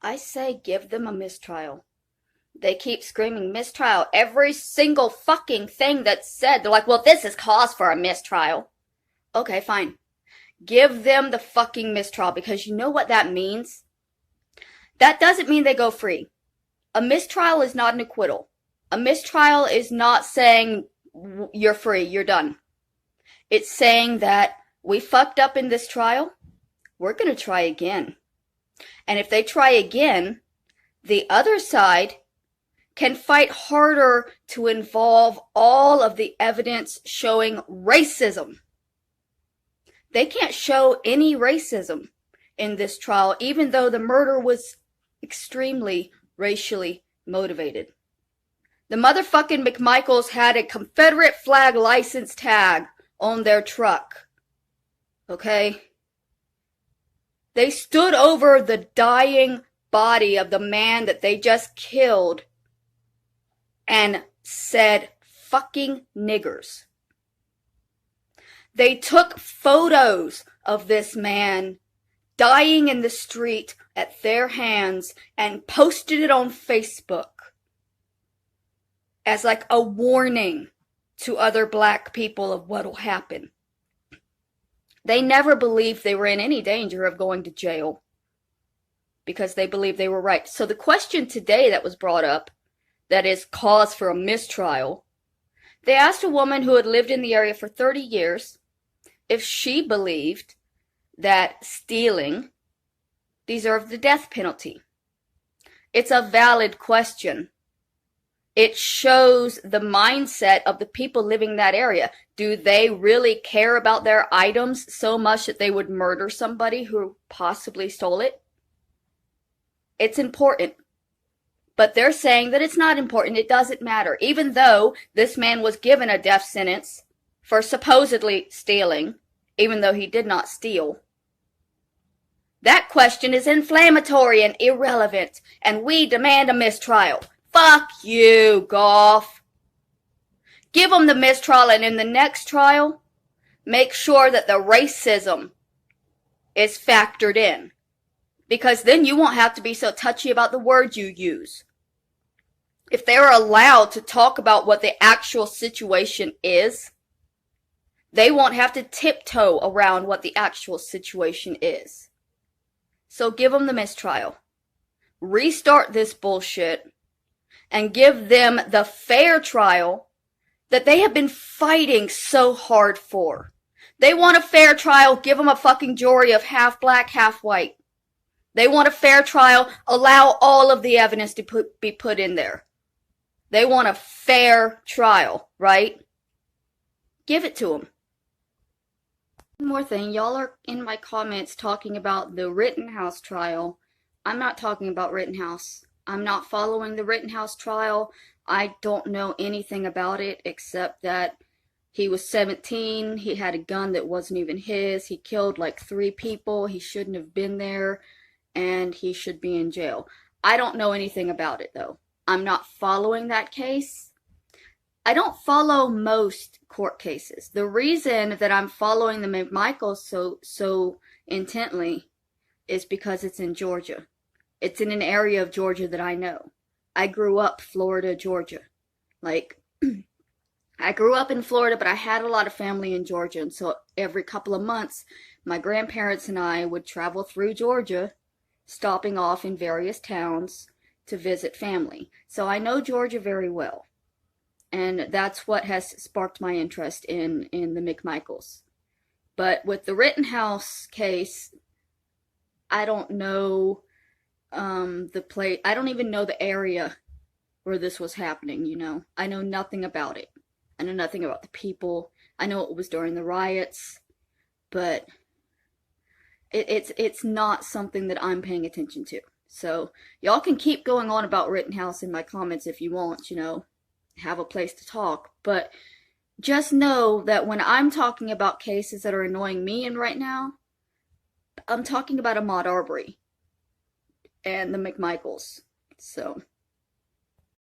I say give them a mistrial. They keep screaming mistrial. Every single fucking thing that's said, they're like, well, this is cause for a mistrial. Okay, fine. Give them the fucking mistrial, because you know what that means? That doesn't mean they go free. A mistrial is not an acquittal. A mistrial is not saying you're free, you're done. It's saying that we fucked up in this trial. We're going to try again. And if they try again, the other side can fight harder to involve all of the evidence showing racism. They can't show any racism in this trial, even though the murder was extremely racially motivated. The motherfucking McMichaels had a Confederate flag license tag on their truck. Okay? They stood over the dying body of the man that they just killed and said, fucking niggers. They took photos of this man dying in the street at their hands and posted it on Facebook as like a warning to other black people of what'll happen. They never believed they were in any danger of going to jail because they believed they were right. So the question today that was brought up, that is cause for a mistrial, they asked a woman who had lived in the area for 30 years if she believed that stealing deserved the death penalty. It's a valid question. It shows the mindset of the people living in that area. Do they really care about their items so much that they would murder somebody who possibly stole it? It's important. But they're saying that it's not important. It doesn't matter. Even though this man was given a death sentence for supposedly stealing, even though he did not steal. That question is inflammatory and irrelevant, and we demand a mistrial. Fuck you, Goff. Give them the mistrial, and in the next trial, make sure that the racism is factored in. Because then you won't have to be so touchy about the words you use. If they're allowed to talk about what the actual situation is, they won't have to tiptoe around what the actual situation is. So give them the mistrial. Restart this bullshit and give them the fair trial that they have been fighting so hard for. They want a fair trial, give them a fucking jury of half black, half white. They want a fair trial, allow all of the evidence to be put in there. They want a fair trial, right? Give it to them. One more thing, y'all are in my comments talking about the Rittenhouse trial. I'm not talking about Rittenhouse. I'm not following the Rittenhouse trial. I don't know anything about it except that he was 17. He had a gun that wasn't even his. He killed like 3 people. He shouldn't have been there, and he should be in jail. I don't know anything about it though. I'm not following that case. I don't follow most court cases. The reason that I'm following the McMichaels so intently is because it's in Georgia. It's in an area of Georgia that I know. I grew up Florida, Georgia. Like, I grew up in Florida, but I had a lot of family in Georgia. And so every couple of months, my grandparents and I would travel through Georgia, stopping off in various towns to visit family. So I know Georgia very well. And that's what has sparked my interest in the McMichaels. But with the Rittenhouse case, I don't know the place. I don't even know the area where this was happening, you know. I know nothing about it. I know nothing about the people. I know it was during the riots, but it's not something that I'm paying attention to. So y'all can keep going on about Rittenhouse in my comments if you want, you know, have a place to talk. But just know that when I'm talking about cases that are annoying me and right now, I'm talking about Ahmaud Arbery and the McMichaels. So